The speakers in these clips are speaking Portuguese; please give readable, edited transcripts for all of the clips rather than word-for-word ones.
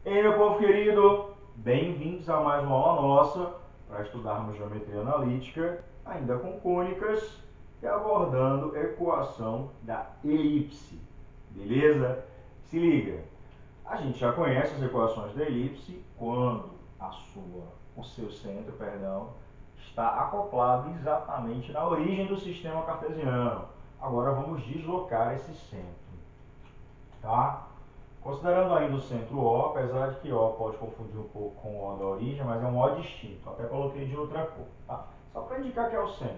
Ei, meu povo querido, bem-vindos a mais uma aula nossa para estudarmos geometria analítica, ainda com cônicas e abordando equação da elipse, beleza? Se liga, a gente já conhece as equações da elipse quando o seu centro, está acoplado exatamente na origem do sistema cartesiano. Agora vamos deslocar esse centro, tá? Considerando ainda o centro O, apesar de que O pode confundir um pouco com o O da origem, mas é um O distinto, até coloquei de outra cor, tá? Só para indicar que é o centro.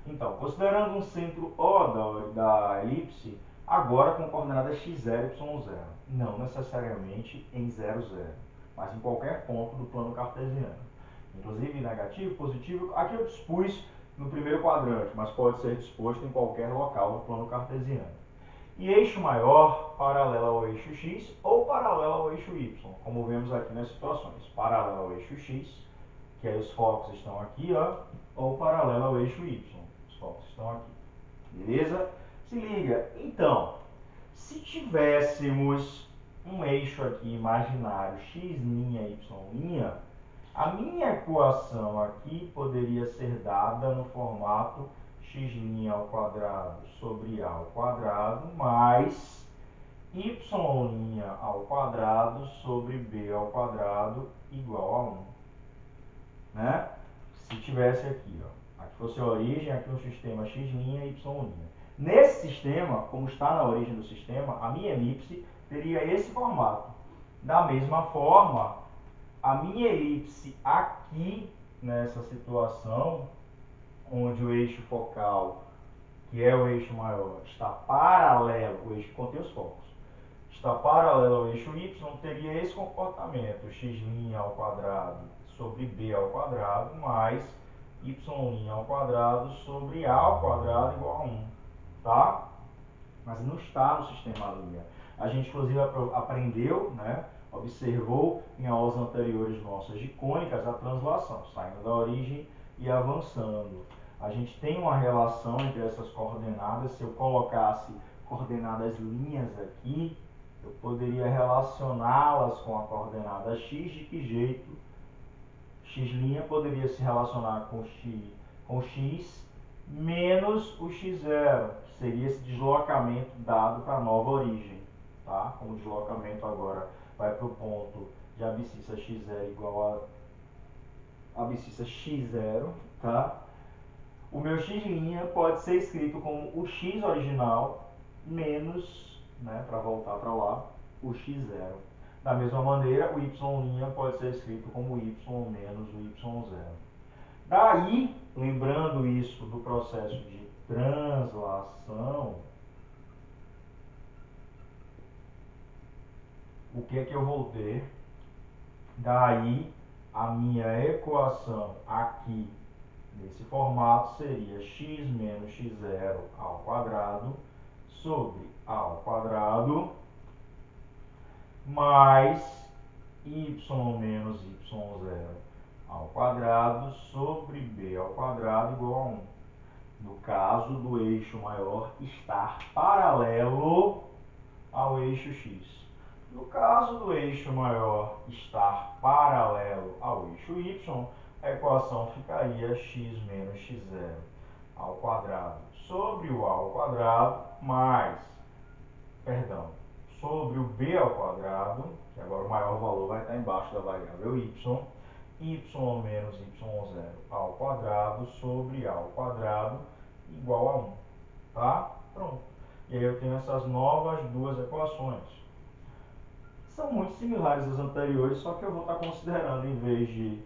Então, considerando um centro O da elipse, agora com coordenadas x0 e y0, não necessariamente em 0, 0, mas em qualquer ponto do plano cartesiano. Inclusive negativo, positivo, aqui eu dispus no primeiro quadrante, mas pode ser disposto em qualquer local do plano cartesiano. E eixo maior paralelo ao eixo x ou paralelo ao eixo y, como vemos aqui nas situações. Paralelo ao eixo x, que aí os focos estão aqui, ó, ou paralelo ao eixo y, os focos estão aqui. Beleza? Se liga. Então, se tivéssemos um eixo aqui imaginário x', y', a minha equação aqui poderia ser dada no formato x' ao quadrado sobre a ao quadrado mais y' ao quadrado sobre b ao quadrado igual a 1. Né? Se tivesse aqui, ó, aqui fosse a origem, aqui um sistema x', y'. Nesse sistema, como está na origem do sistema, a minha elipse teria esse formato. Da mesma forma, a minha elipse aqui, nessa situação, onde o eixo focal, que é o eixo maior, está paralelo, o eixo que contém os focos, está paralelo ao eixo y, teria esse comportamento, x' ao quadrado sobre b ao quadrado, mais y' ao quadrado sobre a ao quadrado igual a 1, tá? Mas não está no sistema linear. A gente, inclusive, aprendeu, né, observou em aulas anteriores nossas de cônicas a translação, saindo da origem e avançando. A gente tem uma relação entre essas coordenadas. Se eu colocasse coordenadas linhas aqui, eu poderia relacioná-las com a coordenada x. De que jeito? X' poderia se relacionar com x menos o x0, que seria esse deslocamento dado para a nova origem. Tá? Como o deslocamento agora vai para o ponto de abscissa x0 igual a abscissa x0, tá? O meu x' pode ser escrito como o x original menos, né, para voltar para lá, o x0. Da mesma maneira, o y' pode ser escrito como y menos o y0. Daí, lembrando isso do processo de translação, o que é que eu vou ter? Daí, a minha equação aqui, nesse formato, seria x menos x0 ao quadrado sobre a ao quadrado mais y menos y0 ao quadrado sobre b ao quadrado igual a 1. No caso do eixo maior estar paralelo ao eixo x. No caso do eixo maior estar paralelo ao eixo y, a equação ficaria x menos x0 ao quadrado sobre o a ao quadrado mais, sobre o b ao quadrado, que agora o maior valor vai estar embaixo da variável y menos y0 ao quadrado sobre a ao quadrado igual a 1. Tá? Pronto. E aí eu tenho essas novas duas equações. São muito similares às anteriores, só que eu vou estar considerando, em vez de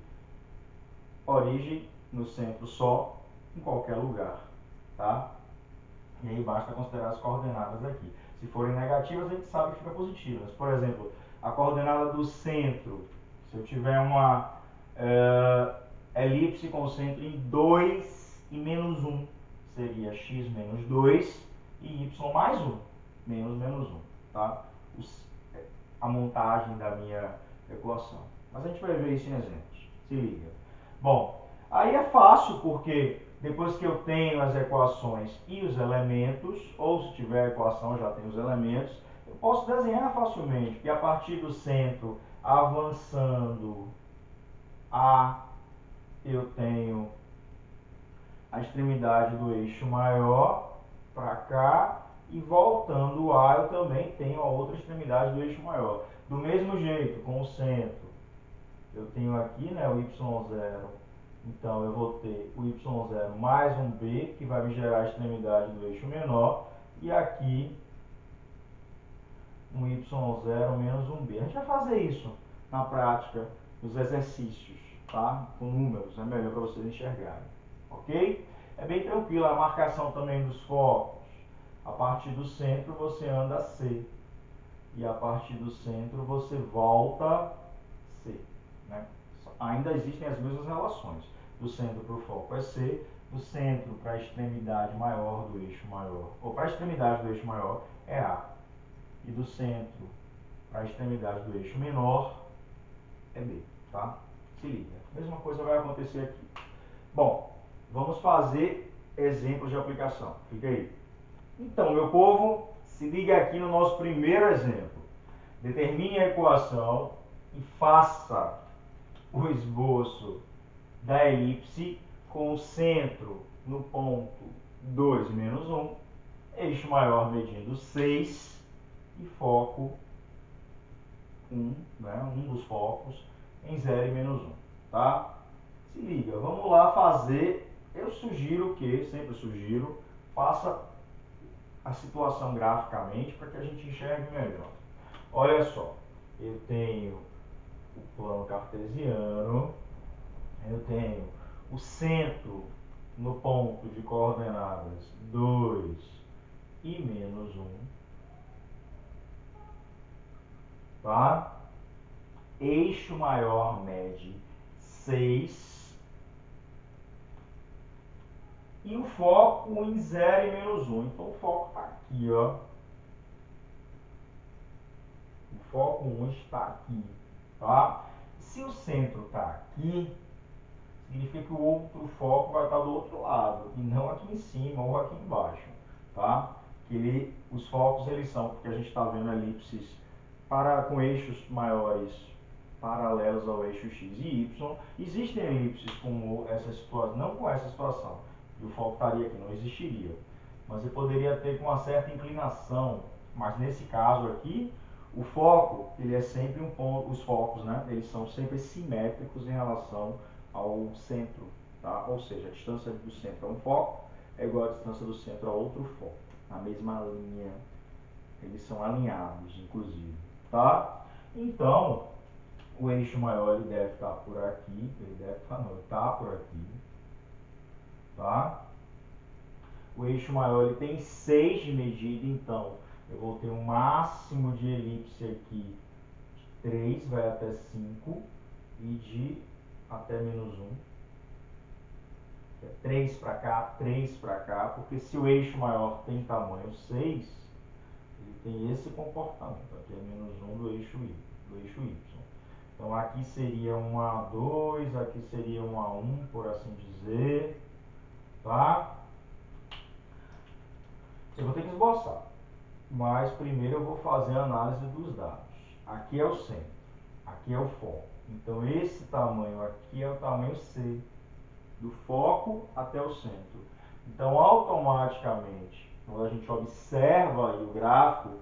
origem no centro só, em qualquer lugar. Tá? E aí basta considerar as coordenadas aqui. Se forem negativas, a gente sabe que fica positivas. Por exemplo, a coordenada do centro, se eu tiver uma elipse com o centro em 2 e menos 1, seria x menos 2 e y mais 1, menos 1. Tá? A montagem da minha equação. Mas a gente vai ver isso em exemplos. Se liga. Bom, aí é fácil porque depois que eu tenho as equações e os elementos, ou se tiver a equação já tem os elementos, Eu posso desenhar facilmente, que a partir do centro, avançando A, eu tenho a extremidade do eixo maior para cá, e voltando A, eu também tenho a outra extremidade do eixo maior. Do mesmo jeito, com o centro, eu tenho aqui, né, o y0, então eu vou ter o y0 mais um b, que vai me gerar a extremidade do eixo menor, e aqui um y0 menos um b. A gente vai fazer isso na prática, nos exercícios, tá? Com números, é melhor para vocês enxergarem, ok? É bem tranquilo a marcação também dos focos. A partir do centro você anda C, e a partir do centro você volta C, né? Ainda existem as mesmas relações. Do centro para o foco é C, do centro para a extremidade maior do eixo maior, ou para a extremidade do eixo maior, é A. E do centro para a extremidade do eixo menor é B, tá? Se liga. A mesma coisa vai acontecer aqui. Bom, vamos fazer exemplos de aplicação. Fica aí. Então, meu povo, se liga aqui no nosso primeiro exemplo. Determine a equação e faça o esboço da elipse com o centro no ponto 2 menos 1, eixo maior medindo 6 e foco 1, né, um dos focos em 0 e menos 1, tá? Se liga, vamos lá fazer. Eu sugiro que, sempre sugiro, faça a situação graficamente para que a gente enxergue melhor. Olha só, eu tenho o plano cartesiano, eu tenho o centro no ponto de coordenadas 2 e menos 1, tá? Eixo maior mede 6 e o foco em 0 e menos 1. Então o foco está aqui, ó. O foco 1 está aqui, tá? Se o centro está aqui, significa que o outro foco vai estar do outro lado, e não aqui em cima ou aqui embaixo, tá? Os focos, eles são, porque a gente está vendo elipses com eixos maiores paralelos ao eixo x e y. Existem elipses com essa situação, não com essa situação, e o foco estaria aqui, não existiria. Mas eu poderia ter com uma certa inclinação, mas nesse caso aqui, o foco, ele é sempre um ponto, os focos, né, eles são sempre simétricos em relação ao centro, tá? Ou seja, a distância do centro a um foco é igual à distância do centro a outro foco, na mesma linha, eles são alinhados, inclusive, tá? Então, o eixo maior ele deve estar por aqui, ele deve estar, não, ele está por aqui, tá? O eixo maior ele tem 6 de medida, então eu vou ter um máximo de elipse aqui de 3, vai até 5, e de até menos 1. 3 para cá, 3 para cá, porque se o eixo maior tem tamanho 6, ele tem esse comportamento, aqui é menos 1 do eixo Y. Então aqui seria 1 a 2, aqui seria 1 a 1, por assim dizer, tá? Eu vou ter que esboçar, mas primeiro eu vou fazer a análise dos dados. Aqui é o centro, aqui é o foco. Então esse tamanho aqui é o tamanho C, do foco até o centro. Então automaticamente, quando a gente observa aí o gráfico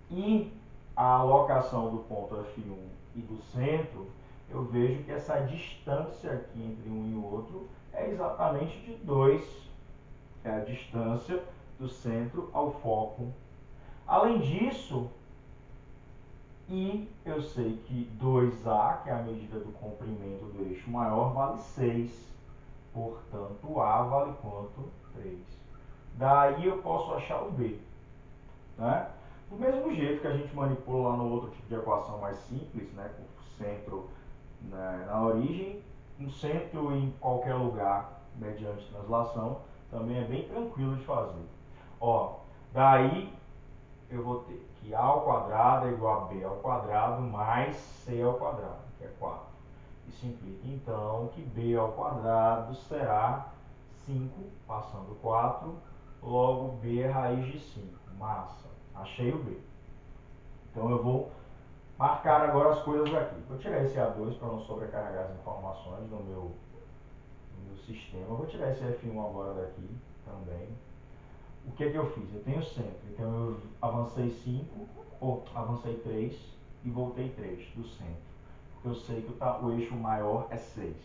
e a alocação do ponto F1 e do centro, eu vejo que essa distância aqui entre um e o outro é exatamente de 2. É a distância do centro ao foco. Além disso, eu sei que 2A, que é a medida do comprimento do eixo maior, vale 6. Portanto, A vale quanto? 3. Daí eu posso achar o B, né? Do mesmo jeito que a gente manipula lá no outro tipo de equação mais simples, né, com o centro, né, na origem, um centro em qualquer lugar mediante translação, também é bem tranquilo de fazer. Ó, daí eu vou ter que A ao quadrado é igual a B ao quadrado mais C ao quadrado, que é 4. Isso implica, então, que B ao quadrado será 5, passando 4, logo B é raiz de 5, massa. Achei o B. Então eu vou marcar agora as coisas aqui. Vou tirar esse A2 para não sobrecarregar as informações no meu sistema. Eu vou tirar esse F1 agora daqui também. O que é que eu fiz? Eu tenho centro, então eu avancei 5, ou avancei 3 e voltei 3 do centro. Porque eu sei que o eixo maior é 6.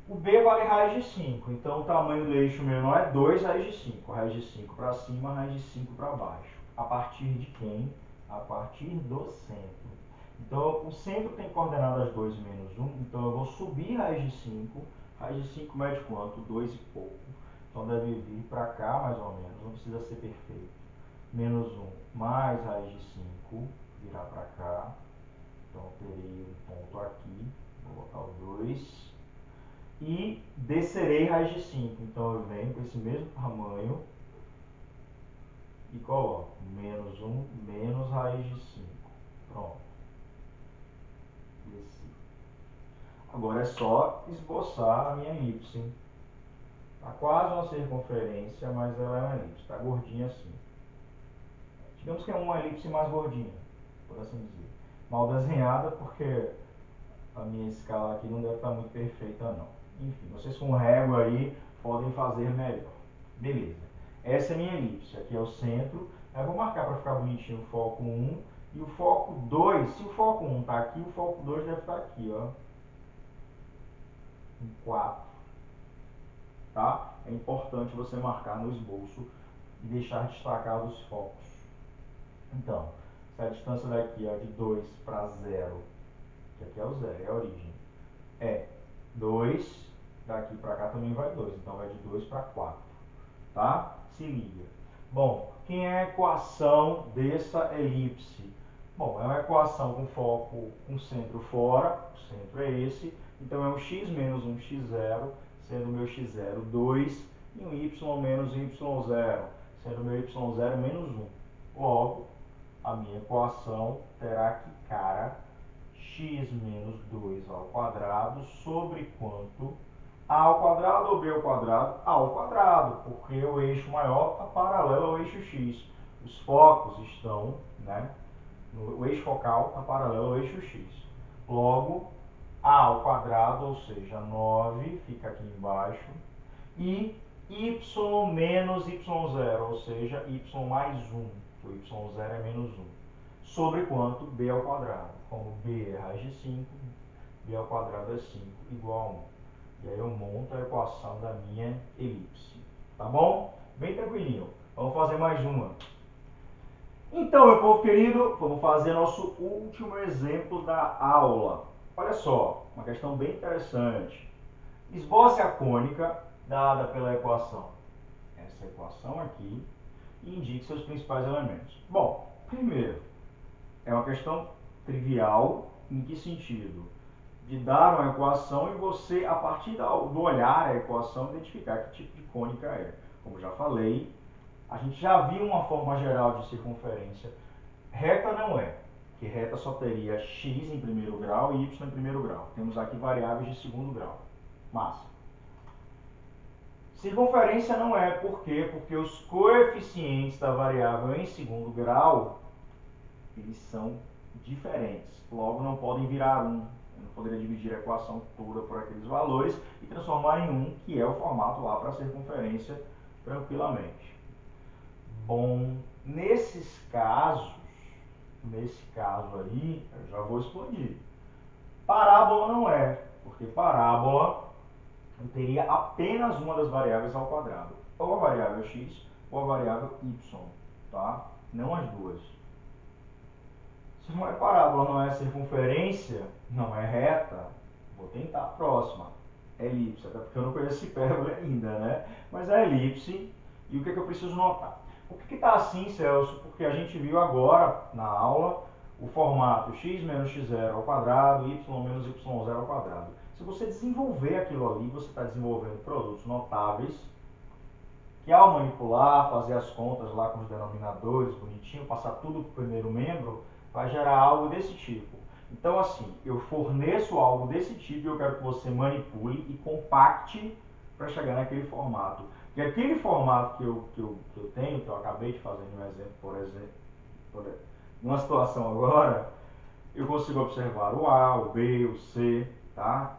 O B vale raiz de 5, então o tamanho do eixo menor é 2 raiz de 5. Raiz de 5 para cima, raiz de 5 para baixo. A partir de quem? A partir do centro. Então o centro tem coordenadas 2 menos 1, então eu vou subir raiz de 5. Raiz de 5 mede quanto? 2 e pouco. Então deve vir para cá mais ou menos, não precisa ser perfeito. Menos 1 mais raiz de 5, virar para cá. Então eu terei um ponto aqui, vou botar o 2. E descerei raiz de 5. Então eu venho com esse mesmo tamanho e coloco menos 1 menos raiz de 5. Pronto. Desci. Agora é só esboçar a minha elipse. Está quase uma circunferência, mas ela é uma elipse. Está gordinha assim. Digamos que é uma elipse mais gordinha, por assim dizer. Mal desenhada porque a minha escala aqui não deve estar muito perfeita não. Enfim, vocês com régua aí podem fazer melhor. Beleza. Essa é a minha elipse. Aqui é o centro. Eu vou marcar para ficar bonitinho o foco 1 e o foco 2. Se o foco 1 está aqui, o foco 2 deve estar aqui, ó. Em 4. Tá? É importante você marcar no esboço e deixar destacados os focos. Então, se a distância daqui ó, de 2 para 0, que aqui é o 0, é a origem, é 2, daqui para cá também vai 2, então vai de 2 para 4, tá? Se liga. Bom, quem é a equação dessa elipse? Bom, é uma equação com foco com centro fora, o centro é esse, então é um x menos um x0, sendo o meu x0 2, e um y menos y0, sendo o meu y0 menos 1. Logo, a minha equação terá que cara x menos 2 ao quadrado sobre quanto? A ao quadrado ou b ao quadrado? A ao quadrado, porque o eixo maior está paralelo ao eixo x. Os focos estão, né? O eixo focal está paralelo ao eixo x. Logo, a ao quadrado, ou seja, 9, fica aqui embaixo, e y menos y0, ou seja, y mais 1, o y0 é menos 1, sobre quanto? B ao quadrado. Como B é raiz de 5, B ao quadrado é 5, igual a 1. E aí eu monto a equação da minha elipse. Tá bom? Bem tranquilinho. Vamos fazer mais uma. Então, meu povo querido, vamos fazer nosso último exemplo da aula. Olha só, uma questão bem interessante. Esboce a cônica dada pela equação. Essa equação aqui, e indique seus principais elementos. Bom, primeiro, é uma questão trivial, em que sentido? De dar uma equação e você, a partir do olhar a equação, identificar que tipo de cônica é. Como já falei, a gente já viu uma forma geral de circunferência. Reta não é, porque reta só teria x em primeiro grau e y em primeiro grau. Temos aqui variáveis de segundo grau. Massa. Circunferência não é, por quê? Porque os coeficientes da variável em segundo grau, eles são diferentes. Logo, não podem virar 1. Eu não poderia dividir a equação toda por aqueles valores e transformar em 1, que é o formato lá para a circunferência, tranquilamente. Bom, nesse caso aí, eu já vou expandir. Parábola não é, porque parábola eu teria apenas uma das variáveis ao quadrado, ou a variável x ou a variável y, tá? Não as duas. Se não é parábola, não é circunferência, não é reta, vou tentar a próxima. Elipse, até porque eu não conheço hipérbole ainda, né? Mas é elipse, e o que, é que eu preciso notar? Por que está assim, Celso? Porque a gente viu agora, na aula, o formato x menos x0 ao quadrado, y menos y0 ao quadrado. Se você desenvolver aquilo ali, você está desenvolvendo produtos notáveis, que ao manipular, fazer as contas lá com os denominadores, bonitinho, passar tudo para o primeiro membro, vai gerar algo desse tipo. Então, assim, eu forneço algo desse tipo e eu quero que você manipule e compacte para chegar naquele formato. E aquele formato que eu tenho, que eu acabei de fazer no exemplo, por exemplo, numa situação agora, eu consigo observar o A, o B, o C, tá?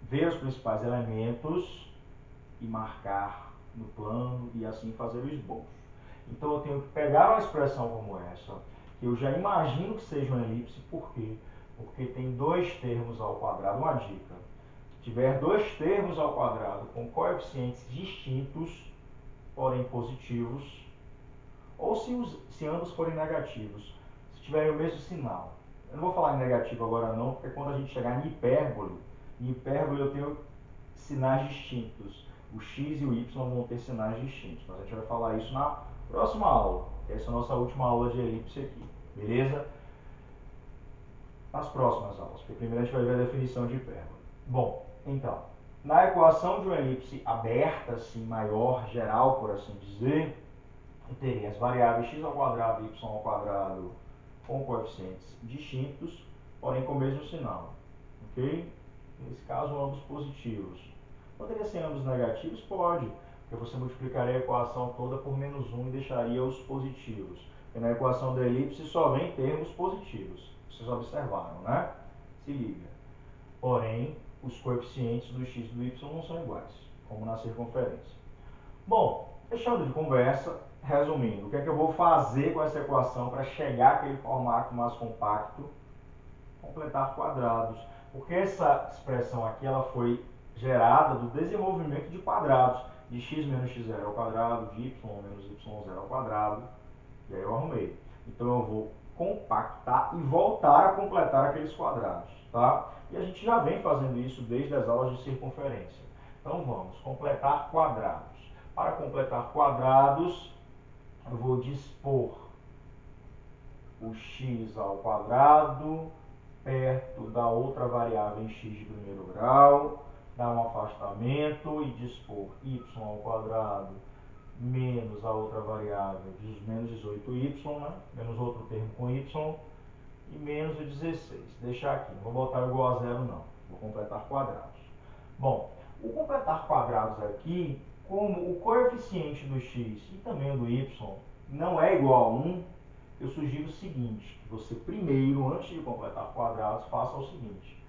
Ver os principais elementos e marcar no plano e assim fazer o esboço. Então eu tenho que pegar uma expressão como essa, que eu já imagino que seja uma elipse, por quê? Porque tem dois termos ao quadrado. Uma dica: se tiver dois termos ao quadrado com coeficientes distintos, porém positivos, ou se ambos forem negativos, se tiverem o mesmo sinal. Eu não vou falar em negativo agora não, porque quando a gente chegar em hipérbole eu tenho sinais distintos. O x e o y vão ter sinais distintos, mas a gente vai falar isso na próxima aula. Essa é a nossa última aula de elipse aqui, beleza? Nas próximas aulas, porque primeiro a gente vai ver a definição de hipérbole. Bom, então, na equação de uma elipse aberta, assim, maior, geral, por assim dizer, eu teria as variáveis x ao quadrado e y ao quadrado com coeficientes distintos, porém com o mesmo sinal, ok? Nesse caso, ambos positivos. Poderia ser ambos negativos? Pode, porque você multiplicaria a equação toda por menos 1 e deixaria os positivos. Porque na equação da elipse só vem termos positivos. Vocês observaram, né? Se liga. Porém, os coeficientes do x e do y não são iguais, como na circunferência. Bom, deixando de conversa, resumindo, o que é que eu vou fazer com essa equação para chegar àquele formato mais compacto? Completar quadrados. Porque essa expressão aqui ela foi gerada do desenvolvimento de quadrados, de x menos x0 ao quadrado, de y menos y0 ao quadrado, e aí eu arrumei. Então eu vou compactar e voltar a completar aqueles quadrados, tá? E a gente já vem fazendo isso desde as aulas de circunferência. Então vamos completar quadrados. Para completar quadrados, eu vou dispor o x ao quadrado perto da outra variável em x de primeiro grau, dar um afastamento e dispor y ao quadrado menos a outra variável de menos 18y, né? Menos outro termo com y, e menos o 16. Deixar aqui, não vou botar igual a zero não, vou completar quadrados. Bom, o completar quadrados aqui, como o coeficiente do x e também o do y não é igual a 1, eu sugiro o seguinte, que você primeiro, antes de completar quadrados, faça o seguinte.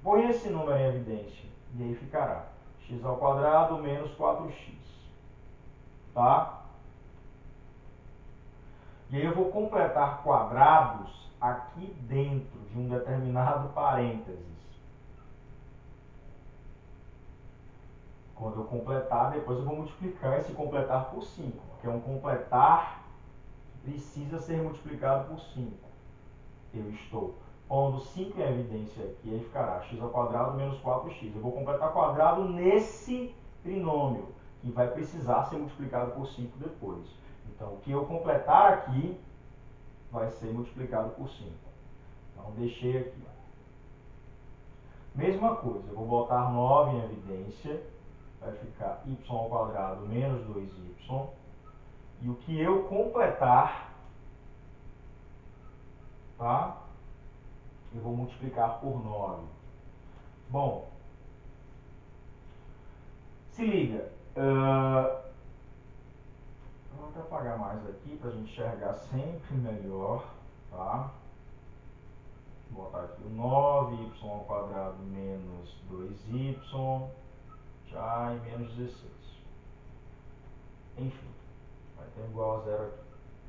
Põe esse número em evidência, e aí ficará x ao quadrado menos 4x. Tá? E aí eu vou completar quadrados aqui dentro de um determinado parênteses. Quando eu completar, depois eu vou multiplicar esse completar por 5, porque é um completar que precisa ser multiplicado por 5. Eu estou pondo 5 em evidência aqui, aí ficará x ao quadrado menos 4x. Eu vou completar quadrado nesse trinômio, que vai precisar ser multiplicado por 5 depois. Então, o que eu completar aqui vai ser multiplicado por 5. Então, deixei aqui. Mesma coisa, eu vou botar 9 em evidência, vai ficar y ao quadrado menos 2y. E o que eu completar, tá? Eu vou multiplicar por 9. Bom, se liga. Vou até apagar mais aqui para a gente enxergar sempre melhor, tá? Vou botar aqui o 9y ao quadrado menos 2y, já e menos 16. Enfim, vai ter igual a zero aqui,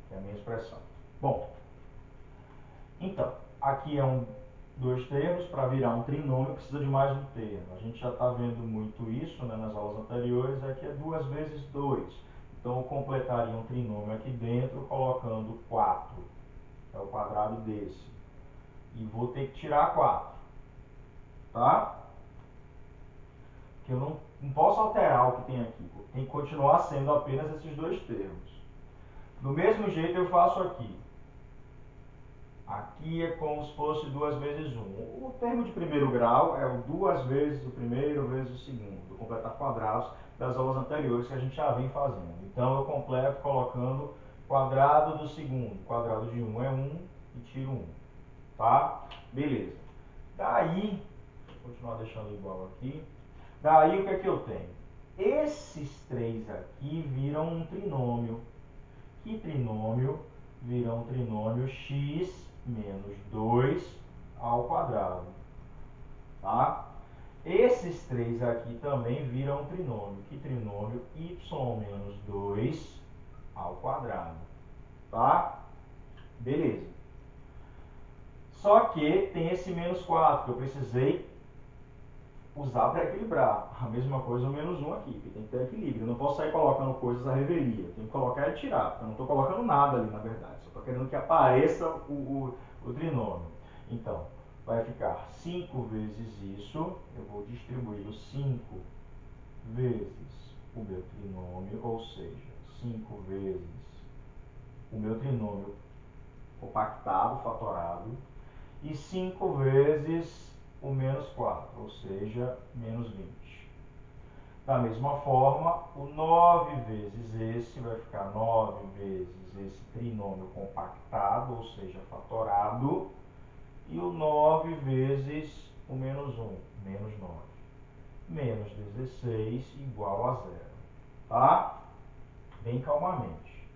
que é a minha expressão. Bom, então, aqui é dois termos, para virar um trinômio precisa de mais um termo. A gente já está vendo muito isso, né, nas aulas anteriores, aqui é 2 vezes 2. Então eu completaria um trinômio aqui dentro colocando 4, é o quadrado desse. E vou ter que tirar 4, tá? Porque eu não posso alterar o que tem aqui, tem que continuar sendo apenas esses dois termos. Do mesmo jeito eu faço aqui. Aqui é como se fosse 2 vezes 1. O termo de primeiro grau é o 2 vezes o primeiro vezes o segundo, do completar quadrados das aulas anteriores que a gente já vem fazendo. Então eu completo colocando quadrado do segundo. Quadrado de 1 é 1 e tiro 1. Tá? Beleza. Daí, vou continuar deixando igual aqui. Daí o que é que eu tenho? Esses três aqui viram um trinômio. Que trinômio vira um trinômio x menos 2 ao quadrado. Tá? Esses três aqui também viram um trinômio. Que trinômio? Y menos 2 ao quadrado. Tá? Beleza. Só que tem esse menos 4 que eu precisei usar para equilibrar. A mesma coisa o menos 1 aqui, que tem que ter equilíbrio. Eu não posso sair colocando coisas à revelia. Eu tenho que colocar e tirar, porque eu não estou colocando nada ali, na verdade. Só estou querendo que apareça o trinômio. Então, vai ficar 5 vezes isso. Eu vou distribuir o 5 vezes o meu trinômio, ou seja, 5 vezes o meu trinômio compactado, fatorado, e 5 vezes o menos 4, ou seja, menos 20. Da mesma forma, o 9 vezes esse vai ficar 9 vezes esse trinômio compactado, ou seja, fatorado, e o 9 vezes o menos 1, menos 9. Menos 16 igual a 0. Tá? Bem calmamente.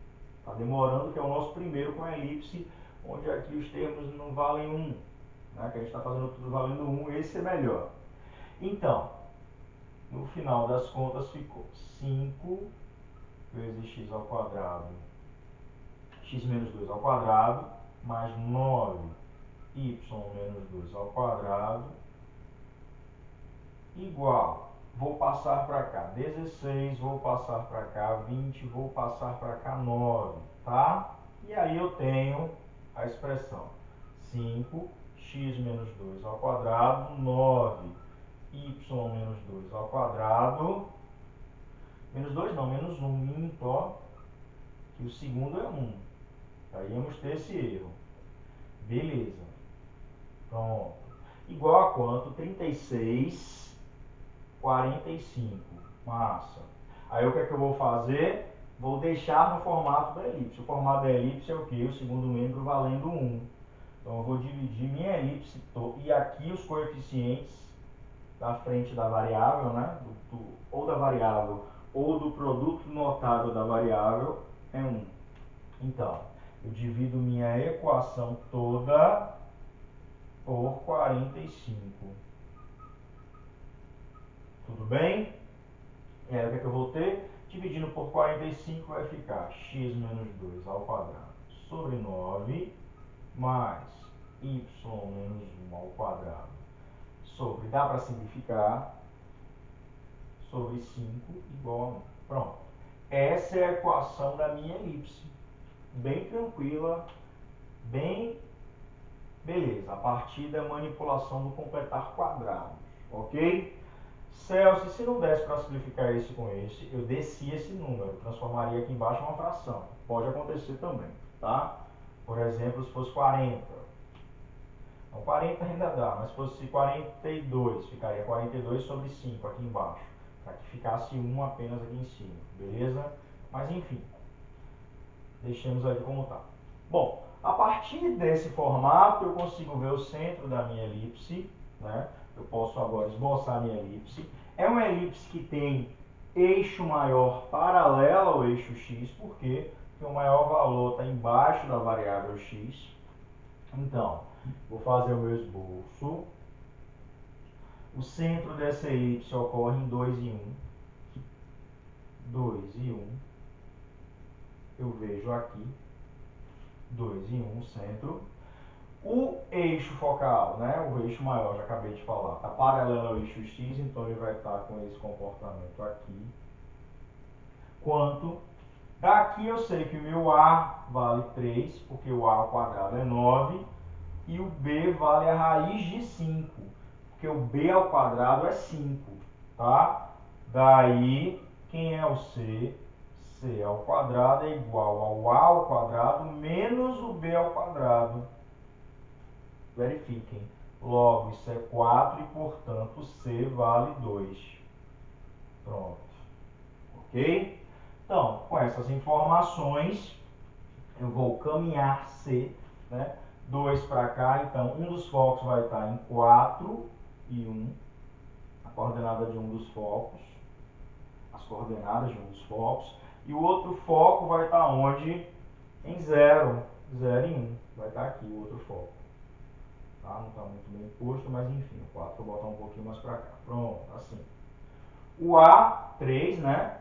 Está demorando, que é o nosso primeiro com a elipse, onde aqui os termos não valem 1. Né? Que a gente está fazendo tudo valendo 1, esse é melhor. Então, no final das contas ficou 5 vezes x ao quadrado, x menos 2 ao quadrado, mais 9 y menos 2 ao quadrado, igual, vou passar para cá 16, vou passar para cá 20, vou passar para cá 9, tá? E aí eu tenho a expressão 5x menos 2 ao quadrado, 9y menos 2 ao quadrado, menos 2 não, menos 1, minto, ó, que o segundo é 1. Aí íamos ter esse erro. Beleza. Pronto. Igual a quanto? 36, 45. Massa. Aí o que é que eu vou fazer? Vou deixar no formato da elipse. O formato da elipse é o quê? O segundo membro valendo 1. Então eu vou dividir minha elipse e aqui os coeficientes da frente da variável, né? Ou da variável ou do produto notável da variável é 1. Então, eu divido minha equação toda por 45. Tudo bem? E aí o que é que eu vou ter? Dividindo por 45 vai ficar x menos 2 ao quadrado sobre 9 mais y menos 1 ao quadrado sobre, dá para simplificar, sobre 5 igual a 1. Pronto. Essa é a equação da minha elipse. Bem tranquila, bem beleza, a partir da manipulação do completar quadrados, ok? Celso, se não desse para simplificar esse com esse, eu descia esse número, transformaria aqui embaixo em uma fração. Pode acontecer também, tá? Por exemplo, se fosse 40. Então, 40 ainda dá, mas se fosse 42, ficaria 42 sobre 5 aqui embaixo, para que ficasse 1 apenas aqui em cima, beleza? Mas enfim, deixemos aqui como está. Bom, a partir desse formato eu consigo ver o centro da minha elipse, né? Eu posso agora esboçar a minha elipse. É uma elipse que tem eixo maior paralelo ao eixo x, por quê? Porque o maior valor está embaixo da variável x. Então, vou fazer o meu esboço. O centro dessa elipse ocorre em 2 e 1. 2 e 1. Eu vejo aqui 2 e 1 o centro. O eixo focal, né, o eixo maior, já acabei de falar, está paralelo ao eixo x, então ele vai estar com esse comportamento aqui. Quanto? Daqui eu sei que o meu A vale 3, porque o A ao quadrado é 9, e o B vale a raiz de 5, porque o B ao quadrado é 5, tá? Daí, quem é o C? C ao quadrado é igual ao A ao quadrado menos o B ao quadrado. Verifiquem. Logo, isso é 4 e, portanto, C vale 2. Pronto. Ok? Então, com essas informações, eu vou caminhar C, né? 2 para cá, então um dos focos vai estar em 4 e 1, a coordenada de um dos focos, as coordenadas de um dos focos, e o outro foco vai estar onde? em 0, 0 e 1. Vai estar aqui o outro foco. Tá? Não está muito bem posto, mas enfim, o 4 vou botar um pouquinho mais para cá. Pronto, assim. O A, 3, né?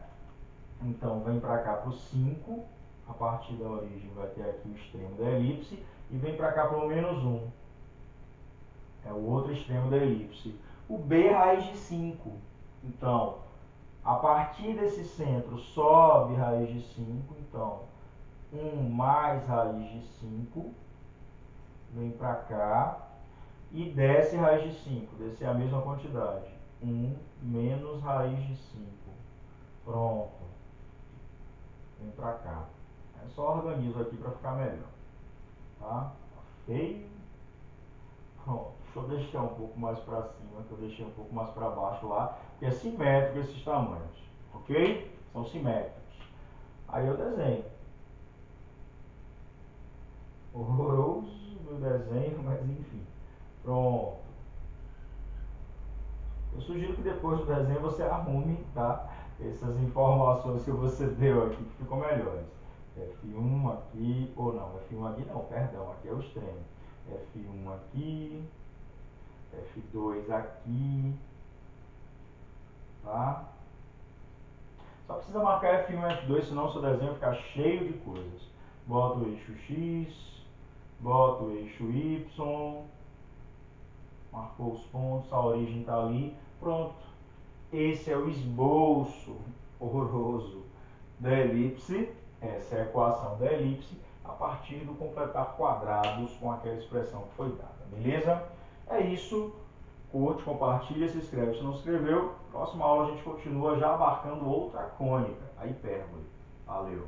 Então, vem para cá para o 5. A partir da origem vai ter aqui o extremo da elipse. E vem para cá para o menos 1. É o outro extremo da elipse. O B, raiz de 5. Então, a partir desse centro sobe raiz de 5. Então, 1 mais raiz de 5. Vem para cá. E desce raiz de 5. Descer a mesma quantidade. 1 menos raiz de 5. Pronto. Vem pra cá. É só organizo aqui pra ficar melhor. Tá? Feio. Pronto. Deixa eu deixar um pouco mais pra cima, que eu deixei um pouco mais pra baixo lá. Porque é simétrico esses tamanhos. Ok? São simétricos. Aí eu desenho. Horroroso meu desenho, mas enfim. Pronto. Eu sugiro que depois do desenho você arrume, tá? Essas informações que você deu aqui, que ficam melhores. F1 aqui, ou não, F1 aqui não, perdão, aqui é o extremo. F1 aqui, F2 aqui, tá? Só precisa marcar F1 e F2, senão o seu desenho fica cheio de coisas. Bota o eixo X, bota o eixo Y, marcou os pontos, a origem está ali, pronto. Esse é o esboço horroroso da elipse. Essa é a equação da elipse a partir do completar quadrados com aquela expressão que foi dada. Beleza? É isso. Curte, compartilha, se inscreve se não se inscreveu. Próxima aula a gente continua já abarcando outra cônica, a hipérbole. Valeu!